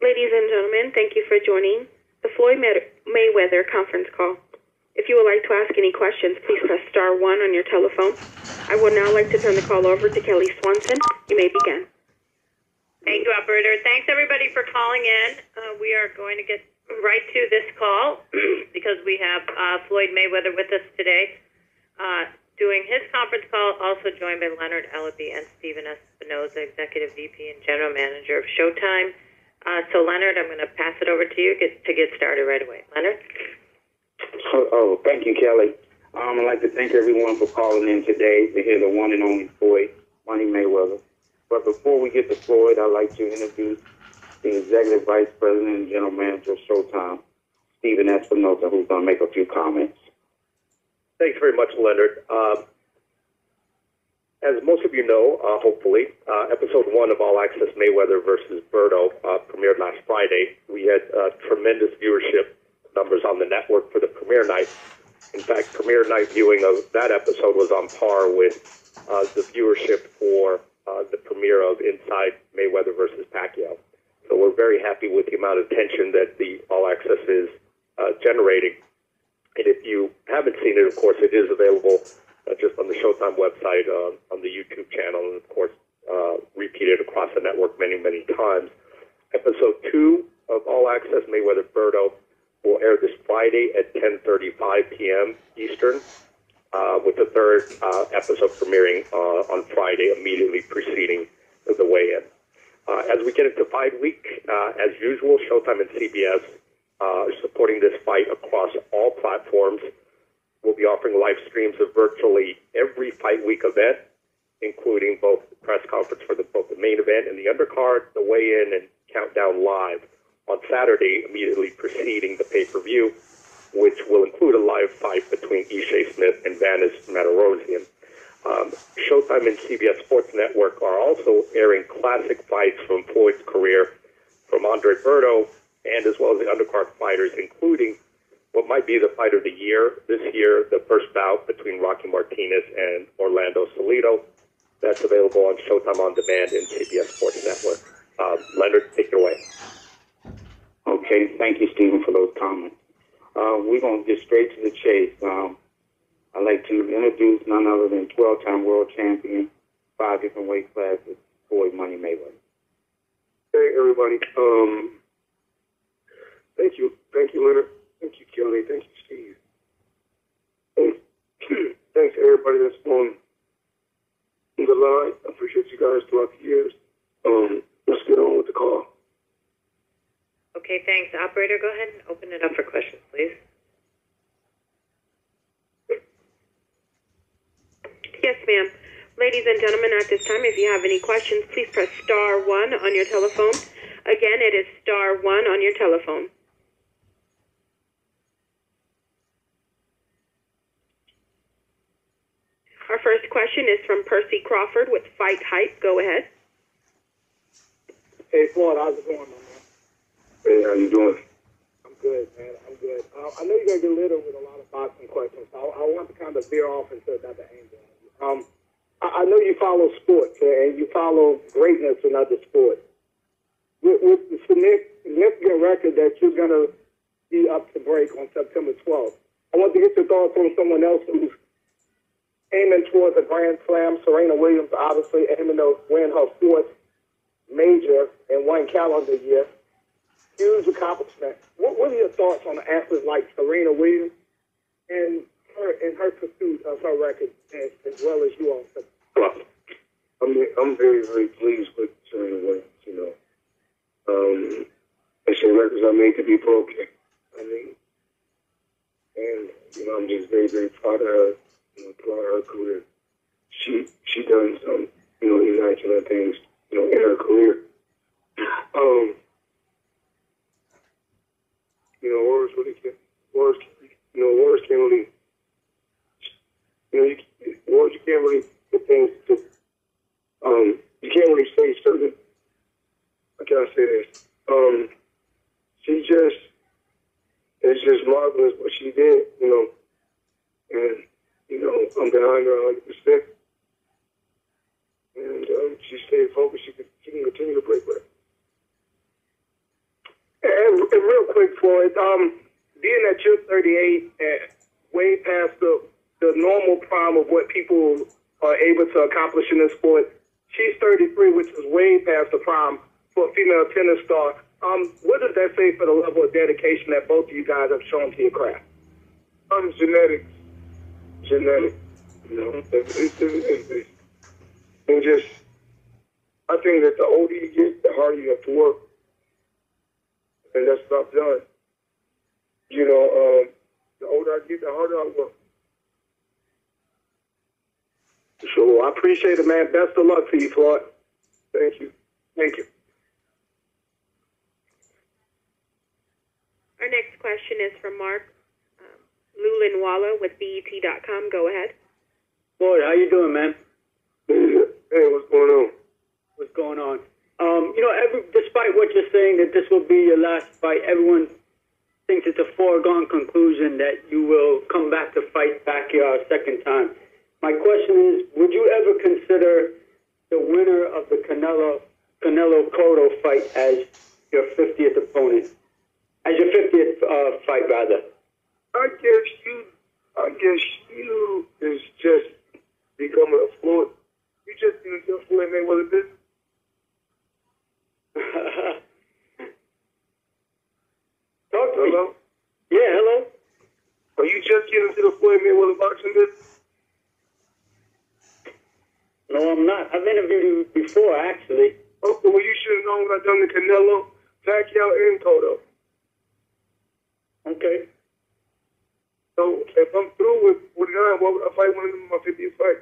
Ladies and gentlemen, thank you for joining the Floyd Mayweather conference call. If you would like to ask any questions, please press *1 on your telephone. I would now like to turn the call over to Kelly Swanson. You may begin. Thank you, operator. Thanks, everybody, for calling in. We are going to get right to this call because we have Floyd Mayweather with us today doing his conference call, also joined by Leonard Ellaby and Stephen Espinoza, Executive VP and General Manager of Showtime. So, Leonard, I'm going to pass it over to you to get started right away. Leonard? Oh, thank you, Kelly. I'd like to thank everyone for calling in today to hear the one and only Floyd Mayweather. But before we get to Floyd, I'd like to introduce the Executive Vice President and General Manager of Showtime, Stephen Espinoza, who's going to make a few comments. Thanks very much, Leonard. As most of you know, hopefully, episode 1 of All Access Mayweather versus Berto premiered last Friday. We had tremendous viewership numbers on the network for the premiere night. In fact, premiere night viewing of that episode was on par with the viewership for the premiere of Inside Mayweather versus Pacquiao. So we're very happy with the amount of attention that the All Access is generating. And if you haven't seen it, of course, it is available just on the Showtime website, on the YouTube channel, and of course, repeated across the network many, many times. Episode 2 of All Access Mayweather Berto will air this Friday at 10:35 p.m. Eastern, with the third episode premiering on Friday, immediately preceding the weigh-in. As we get into fight week, as usual, Showtime and CBS are supporting this fight across all platforms. We'll be offering live streams of virtually every fight week event, including both the press conference for both the main event and the undercard, the weigh-in, and countdown live on Saturday, immediately preceding the pay-per-view, which will include a live fight between Ishe Smith and Vanis Martirosyan. Showtime and CBS Sports Network are also airing classic fights from Floyd's career, from Andre Berto, and as well as the undercard fighters, including what might be the fight of the year this year, the first bout between Rocky Martinez and Orlando Salido. That's available on Showtime On Demand and CBS Sports Network. Leonard, take it away. Okay, thank you, Stephen, for those comments. We're going to get straight to the chase. I'd like to introduce none other than 12-time world champion, 5 different weight classes, Floyd Mayweather. Hey, everybody. Thank you. Thank you, Leonard. Thank you, Kelly. Thank you, Steve. Thanks to everybody that's on the line. I appreciate you guys throughout the years. Let's get on with the call. Okay, thanks. Operator, go ahead and open it up for questions, please. Yes, ma'am. Ladies and gentlemen, at this time, if you have any questions, please press *1 on your telephone. Again, it is *1 on your telephone. Our first question is from Percy Crawford with Fight Hype. Go ahead. Hey, Floyd, how's it going, my man? Hey, how you doing? I'm good, man. I'm good. I know you're going to get littered with a lot of boxing questions, so I want to kind of veer off into another angle. I know you follow sports, and you follow greatness in other sports. With the significant record that you're going to be up to break on September 12th, I want to get your thoughts on someone else who's aiming towards a Grand Slam. Serena Williams, obviously, aiming to win her 4th major in 1 calendar year. Huge accomplishment. What are your thoughts on an athlete like Serena Williams and her pursuit of her record as well as you all? Well, I'm very, very pleased with Serena Williams, you know. I say records are made to be broken. And, you know, I'm just very, very proud of her, you know, throughout her career. She done some, you know, immaculate things, you know, in her career. You know, words can't really, you know, you can't really put things to, you can't really say certain, how can I say this? It's just marvelous what she did, you know, and, you know, I'm behind her 100%, and she stayed focused. She can continue to break with her. being that you're 38 and way past the normal prime of what people are able to accomplish in this sport, she's 33, which is way past the prime for a female tennis star. What does that say for the level of dedication that both of you guys have shown to your craft? Genetics. You know, and just, I think that the older you get, the harder you have to work. And that's what I've done. You know, the older I get, the harder I work. Sure. I appreciate it, man. Best of luck to you, Floyd. Thank you. Thank you. Our next question is from Mark Lulinwala with BET.com. Go ahead. Floyd, how you doing, man? Hey, what's going on? What's going on? You know, despite what you're saying that this will be your last fight, everyone thinks it's a foregone conclusion that you will come back to fight back here a second time. My question is, would you ever consider the winner of the Canelo Cotto fight as your 50th opponent? As your 50th fight, rather? I guess you is just becoming a Floyd. You just didn't tell Floyd Mayweather business. Talk to me. Hello? Yeah, hello? Are you just getting into the Floyd Mayweather boxing business? No, I'm not. I've interviewed you before, actually. Okay, well, you should have known when I done the Canelo, Pacquiao, and Cotto. Okay. So if I'm through with 49, why would I fight one of them in my 50th fight?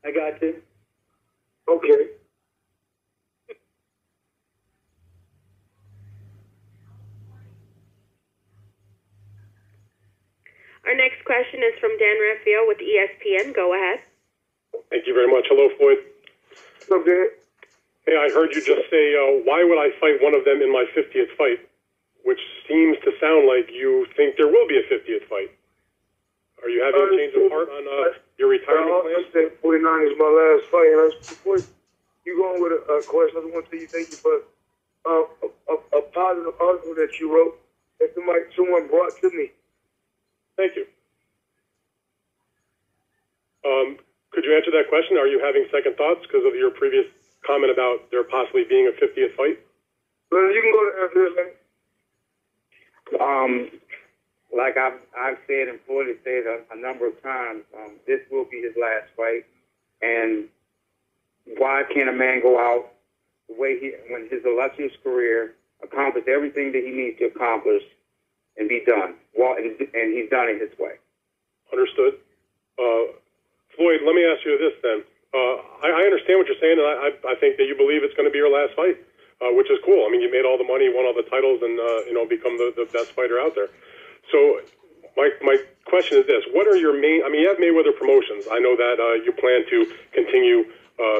I got you. Okay. Our next question is from Dan Raphael with ESPN. Go ahead. Thank you very much. Hello, Floyd. What's up, Dan? Hey, I heard you just say, why would I fight one of them in my 50th fight? Which seems to sound like you think there will be a 50th fight. Are you having a change of heart on your retirement plans? I said 49 is my last fight. And before you go on with a question, I just want to tell you thank you for a positive article that you wrote that someone brought to me. Thank you. Could you answer that question? Are you having second thoughts because of your previous comment about there possibly being a 50th fight? Well, you can go to answer this, man. Like I've said and Floyd has said a number of times, this will be his last fight. And why can't a man go out the way when his illustrious career, accomplish everything that he needs to accomplish and be done? And he's done it his way. Understood. Floyd, let me ask you this then. I understand what you're saying, and I think that you believe it's going to be your last fight, which is cool. I mean, you made all the money, won all the titles, and become the best fighter out there. So my question is this: what are your main? I mean, you have Mayweather Promotions. I know that you plan to continue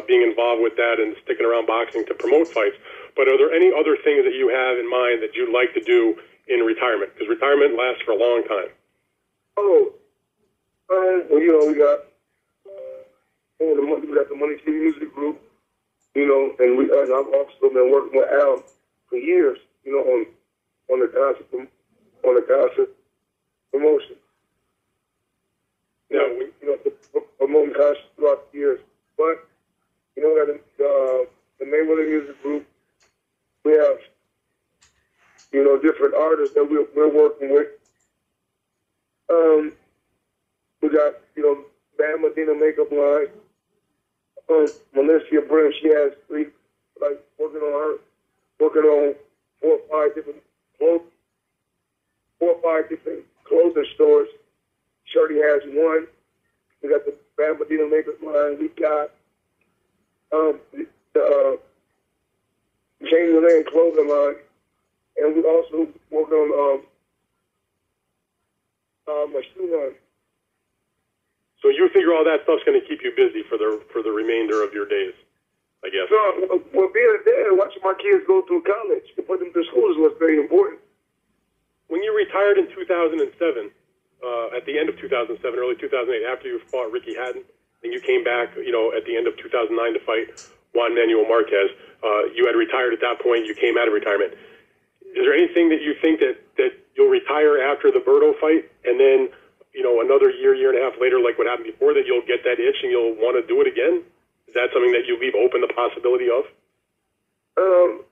being involved with that and sticking around boxing to promote fights. But are there any other things that you have in mind that you'd like to do in retirement? Because retirement lasts for a long time. Oh, well, we got the Money TV Music Group, and I've also been working with Al for years, on the concert promotion. Now, promoting concerts throughout the years. But, the Mayweather Music Group, we have, different artists that we're working with. We got, Bam Medina makeup line. Melissa Brim, she has working on 4 or 5 different clothing stores. Shorty has one. We got the Bam Medina makeup line. We got the James Lane clothing line, and we also working on my shoe line. So you figure all that stuff's going to keep you busy for the remainder of your days, I guess. So, well, being a dad, watching my kids go through college to put them through school is what's very important. When you retired in 2007, at the end of 2007, early 2008, after you fought Ricky Hatton, and you came back, at the end of 2009 to fight Juan Manuel Marquez, you had retired at that point. You came out of retirement. is there anything that you think that you'll retire after the Berto fight, and then another year and a half later, like what happened before, that you'll get that itch and you'll want to do it again? Is that something that you leave open the possibility of? No,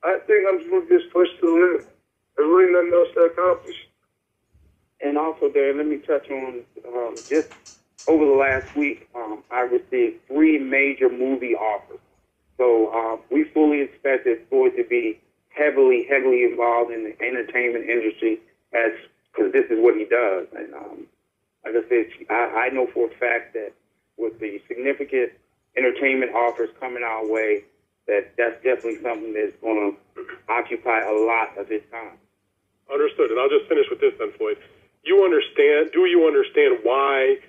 I think I'm just going to just push to the limit. There's really nothing else to accomplish. And also, Dave, let me touch on just over the last week, I received 3 major movie offers. So we fully expected Floyd to be heavily involved in the entertainment industry, because this is what he does. And like I said, I know for a fact that with the significant entertainment offers coming our way, that's definitely something that's going to occupy a lot of his time. Understood. And I'll just finish with this then, Floyd. Do you understand why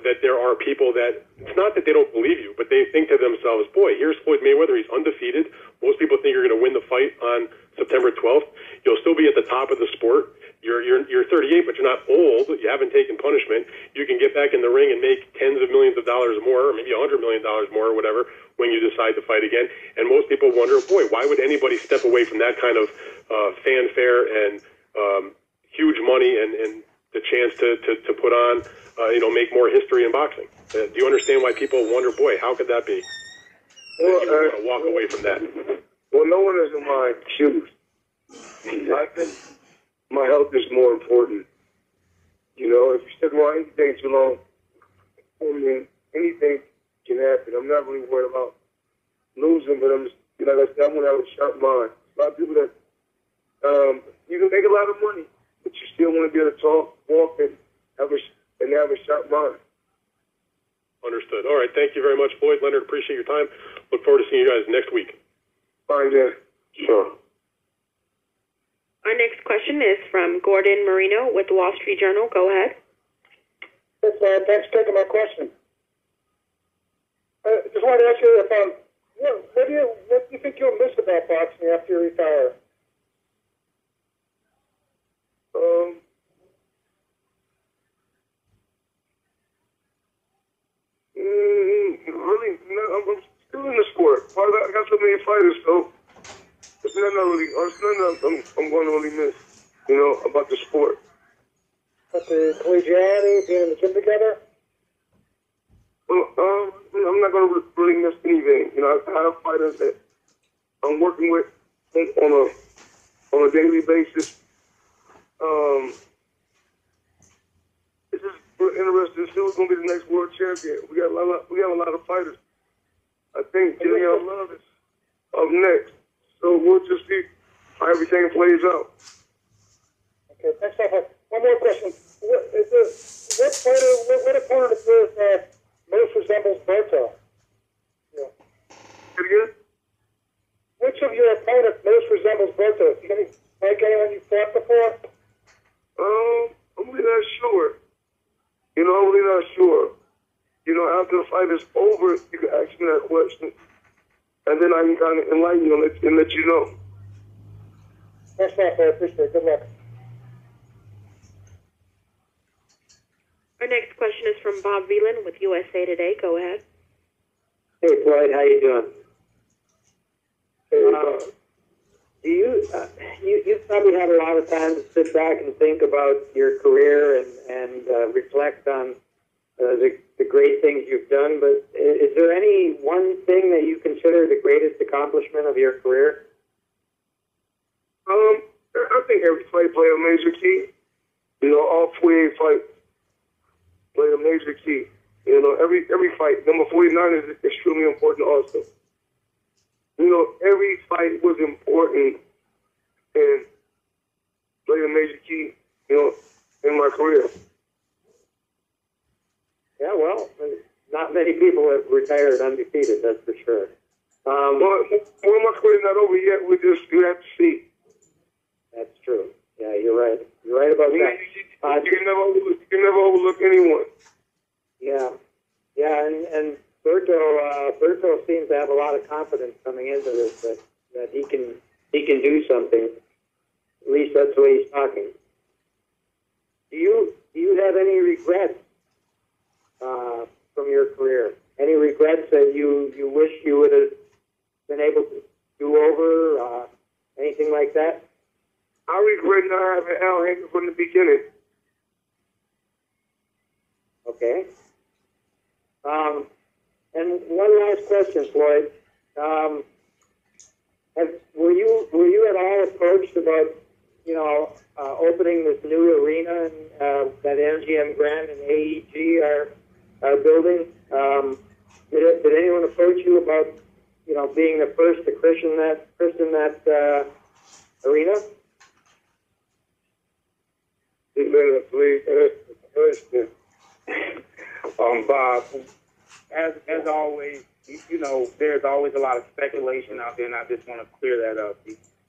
that there are people that, it's not that they don't believe you, but they think to themselves, boy, here's Floyd Mayweather, he's undefeated. Most people think you're going to win the fight on September 12th. You'll still be at the top of the sport. You're 38, but you're not old. You haven't taken punishment. You can get back in the ring and make tens of millions of dollars more, or maybe $100 million more, or whatever, when you decide to fight again. And most people wonder, boy, why would anybody step away from that kind of fanfare and huge money and the chance to put on, make more history in boxing? Do you understand why people wonder, boy, how could that be? Well, you want to walk away from that. Well, no one is in my shoes. I think my health is more important. If you sit around anything too long, anything can happen. I'm not really worried about losing, but I'm just, like I said, I'm going to have a sharp mind. A lot of people that, you can make a lot of money, but you still want to be able to talk, walk, and have a sharp mind. Understood. All right. Thank you very much, Floyd. Leonard, appreciate your time. Look forward to seeing you guys next week. Fine, then. Sure. Our next question is from Gordon Marino with the Wall Street Journal. Go ahead. Yes, thanks for taking my question. I just wanted to ask you what do you think you'll miss about boxing after you retire? Really, no, I'm still in the sport. I got so many fighters, so it's nothing I'm going to really miss, about the sport. But the collegiality, being in the gym together? Well, I'm not going to really miss anything. I have fighters that I'm working with on a daily basis. It's just interesting to see who's going to be the next world champion. We got a lot of fighters. I think Jillian Love is up next. So we'll just see how everything plays out. Okay, thanks a lot. One more question. What opponent of yours most resembles Berto? Yeah. Say it again? Which of your opponents most resembles Berto? Like anyone you fought before? I'm really not sure. I'm really not sure. After the fight is over, you can ask me that question. And then I can kind of enlighten you and let you know. Thanks a lot, I appreciate it. Good luck. Our next question is from Bob Velen with USA Today. Go ahead. Hey, Floyd, how you doing? You probably had a lot of time to sit back and think about your career and reflect on the great things you've done, but is there any one thing that you consider the greatest accomplishment of your career? I think every fight played a major key. All 48 fights played a major key. Every fight. Number 49 is extremely important also. Every fight was important and played a major key, in my career. Yeah, well, not many people have retired undefeated, that's for sure. Well, my career's not over yet. You have to see. That's true. Yeah, you're right. You're right about that. You can never overlook anyone. Yeah. Yeah, and Berto seems to have a lot of confidence coming into this that he can do something. At least that's the way he's talking. Do you have any regrets from your career? Any regrets that you wish you would have been able to do over? Anything like that? I regret not having Al Hagen from the beginning. Okay. And one last question, Floyd. Were you at all approached about opening this new arena that MGM Grand and AEG are building? Did anyone approach you about being the first to christen that arena? Bob, as always, there's always a lot of speculation out there, and I just want to clear that up.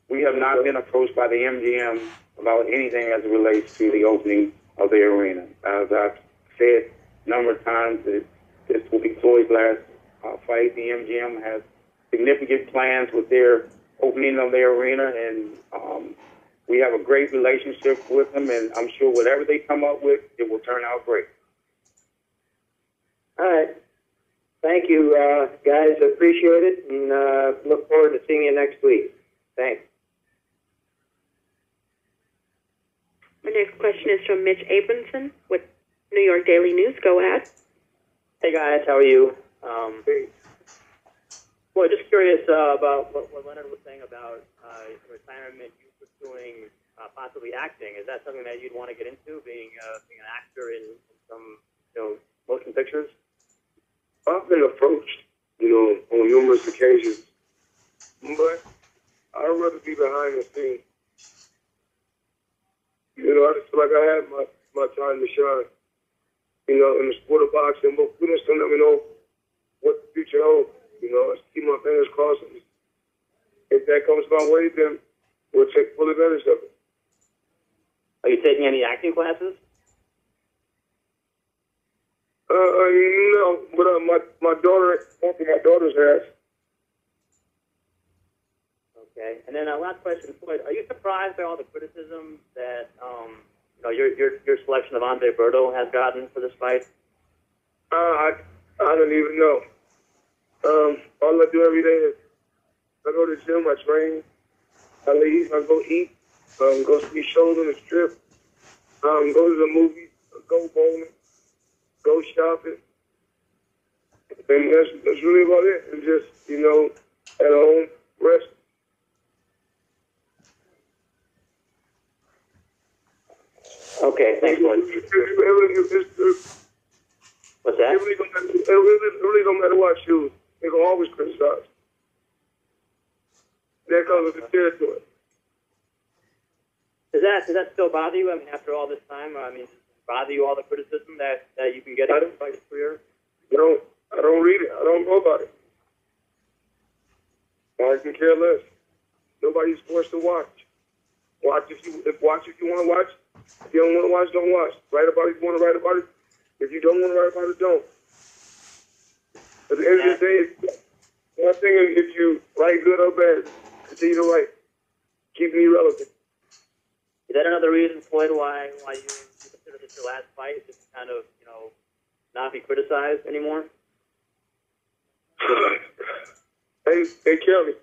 We have not been approached by the MGM about anything as it relates to the opening of the arena. As I've said a number of times, that this will be Floyd's last fight. The MGM has significant plans with their opening of their arena, and we have a great relationship with them, and I'm sure whatever they come up with, it will turn out great. All right. Thank you, guys. Appreciate it, and look forward to seeing you next week. Thanks. Our next question is from Mitch Abramson with New York Daily News. Go ahead. Hey, guys. How are you? Well, just curious about what Leonard was saying about retirement, you pursuing possibly acting. Is that something that you'd want to get into, being an actor in some motion pictures? I've been approached, on numerous occasions, but I'd rather be behind the scenes. I just feel like I had my time to shine, in the sport of boxing, but we just don't ever know what the future holds. I just keep my fingers crossed. If that comes my way, then we'll take full advantage of it. Are you taking any acting classes? No, but my daughter's ass. Okay, and then last question, Floyd. Are you surprised by all the criticism that your selection of Andre Berto has gotten for this fight? I don't even know. All I do every day is I go to the gym, I train, I leave, I go eat, go see shows on the strip, go to the movies, go bowling, go shopping, and that's really about it. And just at home, rest. Okay, thanks, Floyd. What's that? It really don't matter what I choose. They can always criticize. That comes with the territory. Does that still bother you? I mean, after all this time, does it bother you, all the criticism that you can get in your career? I don't read it. I don't know about it. I can care less. Nobody's forced to watch. Watch if you want to watch. If you don't want to watch, don't watch. Write about it if you want to write about it. If you don't want to write about it, don't. At the end of the day, one thing is if you write good or bad, continue to write. Keep me relevant. Is that another reason, Floyd, why you consider this your last fight, just to kind of, not be criticized anymore? Hey, Kelly.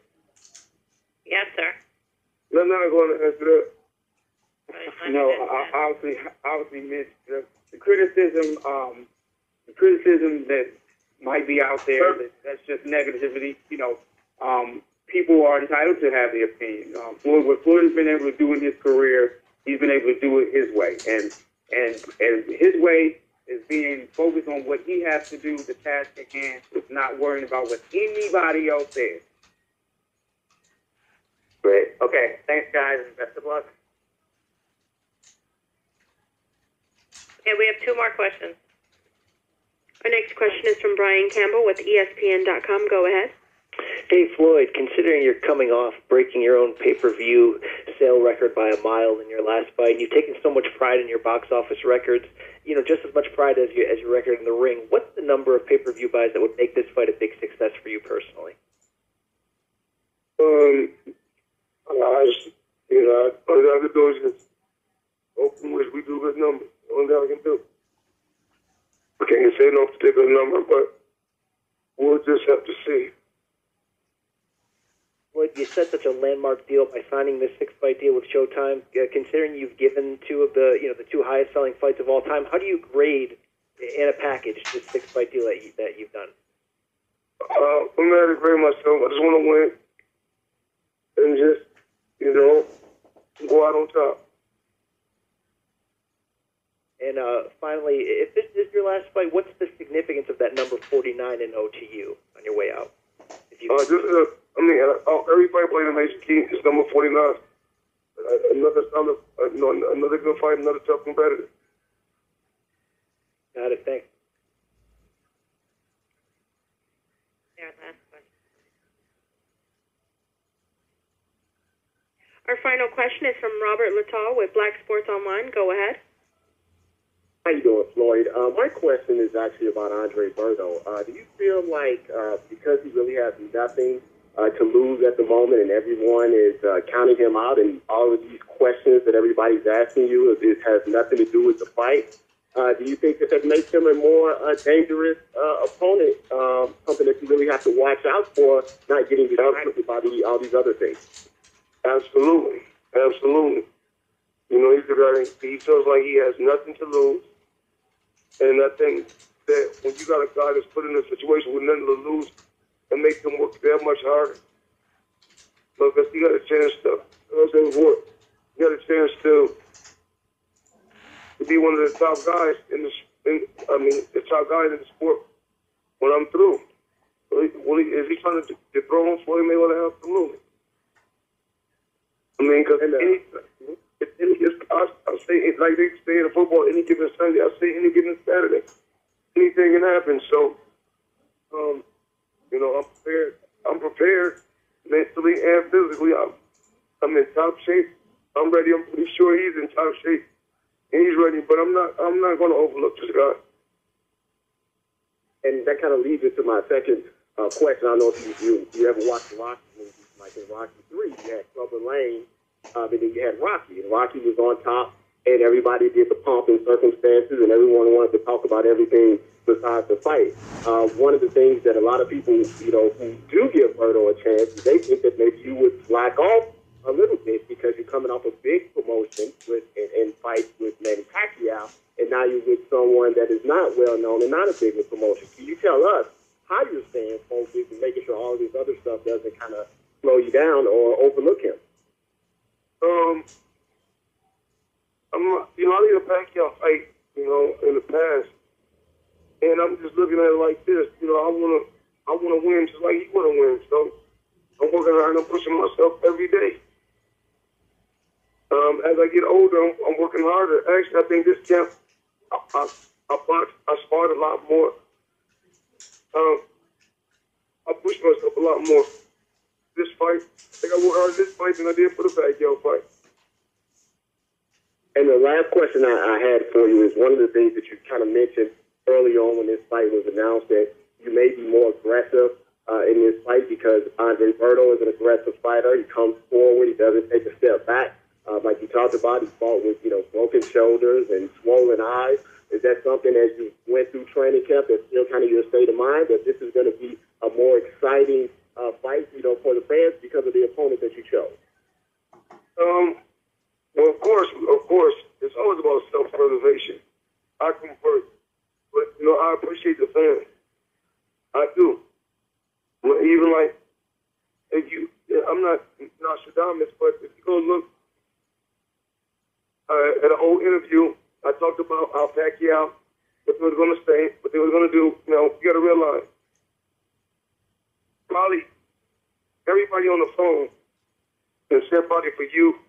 Yes, sir. I'm not going to answer that. Obviously, Mitch, the criticism that might be out there, that's just negativity. People are entitled to have their opinion. What Floyd has been able to do in his career, he's been able to do it his way, and his way is being focused on what he has to do, the task at hand, with not worrying about what anybody else says. Great. Okay. Thanks, guys, and best of luck. Okay, we have two more questions. Our next question is from Brian Campbell with ESPN.com. Go ahead. Hey, Floyd, considering you're coming off breaking your own pay-per-view sale record by a mile in your last fight, and you've taken so much pride in your box office records, just as much pride as your record in the ring, what's the number of pay-per-view buys that would make this fight a big success for you personally? All I can do is just open wish we do good numbers. All that I can do. I can't say no particular number, but we'll just have to see. Floyd, you set such a landmark deal by signing this 6-fight deal with Showtime. Considering you've given two of the two highest selling fights of all time, how do you grade in a package this 6-fight deal that you've done? I'm mad at very myself. I just want to win and just, go out on top. And finally, if this is your last fight, what's the significance of that number 49-0 to you on your way out? Every fight played in Nation King is number 49. Another good fight, another tough competitor. Got it. Thanks. Yeah, last question. Our final question is from Robert Littall with Black Sports Online. Go ahead. How you doing, Floyd? My question is actually about Andre Berto. Do you feel like because he really has nothing to lose at the moment and everyone is counting him out and all of these questions that everybody's asking you, it has nothing to do with the fight, do you think that makes him a more dangerous opponent, something that you really have to watch out for, not getting distracted by all these other things? Absolutely. Absolutely. He's a guy, he feels like he has nothing to lose. And I think that when you got a guy that's put in a situation with nothing to lose, it makes him work that much harder. Because he got a chance to, he got a chance to be one of the top guys the top guy in the sport when I'm through. Is he trying to dethrone Floyd Mayweather? Absolutely. Because I'll say it like they say in football, any given Sunday, I'll say any given Saturday. Anything can happen. So, I'm prepared mentally and physically. I'm in top shape. I'm ready. I'm pretty sure he's in top shape. And he's ready, but I'm not going to overlook this guy. And that kind of leads into my second question. I don't know if you ever watched the Rocky movies, like in Rocky 3, you had Clubber Lane, and then you had Rocky. And Rocky was on top, and everybody did the pomp and circumstances, and everyone wanted to talk about everything besides the fight. One of the things that a lot of people, who do give Berto a chance, they think that maybe you would slack off a little bit because you're coming off a big promotion and fight with Manny Pacquiao, and now you're with someone that is not well known and not a big promotion. Can you tell us how you're staying focused and making sure all this other stuff doesn't kind of slow you down or overlook him? I need a Pacquiao fight, in the past, and I'm just looking at it like this. I wanna win just like he wanna win. So I'm working hard and I'm pushing myself every day. As I get older, I'm working harder. Actually, I think this camp, I sparred a lot more. I pushed myself a lot more. This fight, I think I worked harder this fight than I did for the Pacquiao fight. And the last question I had for you is one of the things that you kind of mentioned early on when this fight was announced, that you may be more aggressive in this fight because Andre Berto is an aggressive fighter. He comes forward. He doesn't take a step back. Like you talked about, he fought with, broken shoulders and swollen eyes. Is that something as you went through training camp that's still kind of your state of mind, that this is going to be a more exciting fight, for the fans because of the opponent that you chose? Well, of course, it's always about self-preservation. I convert, but I appreciate the fans. I do. Even like, I'm not Nostradamus, but if you go look at an old interview, I talked about how Pacquiao, what they were going to say, what they were going to do. You got to realize, probably everybody on the phone can say probably for you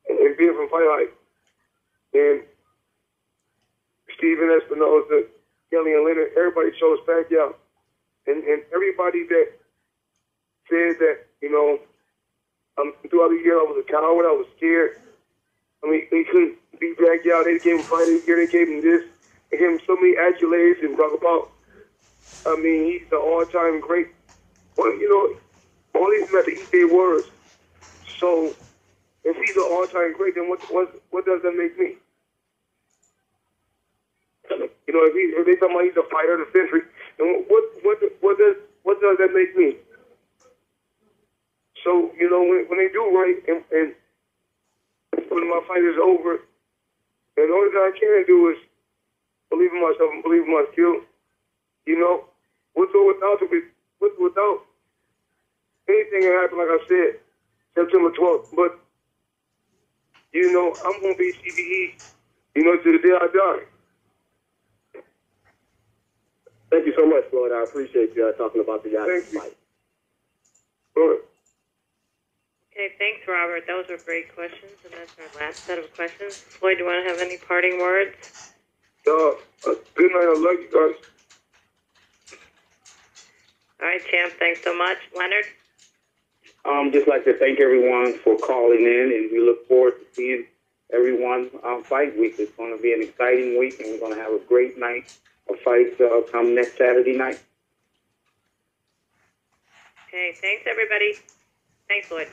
and being from Fight Hype, and Steven Espinosa, Kelly and Leonard, everybody chose Pacquiao. And everybody that said that, throughout the year I was a coward, I was scared. They couldn't beat Pacquiao. They gave him fight of the year. They gave him this. They gave him so many accolades and talk about. He's the all-time great. Well, all these men have to eat their words. So if he's an all-time great, then what does that make me? If they talk about he's a fighter of the century, then what does that make me? So, you know, when they do right and when my fight is over, and the only thing I can do is believe in myself and believe in my skill. You know, with or without anything that happened, like I said, September 12th. But, you know, I'm going to be CBE, you know, to the day I die. Thank you so much, Floyd. I appreciate you talking about the Yankee fight. Okay, thanks, Robert. Those were great questions, and that's our last set of questions. Floyd, do you want to have any parting words? Good night. I love you guys. All right, Champ, thanks so much. Leonard? Just like to thank everyone for calling in, and we look forward to seeing everyone fight week. It's going to be an exciting week, and we're going to have a great night of fights come next Saturday night. Okay, thanks, everybody. Thanks, Floyd.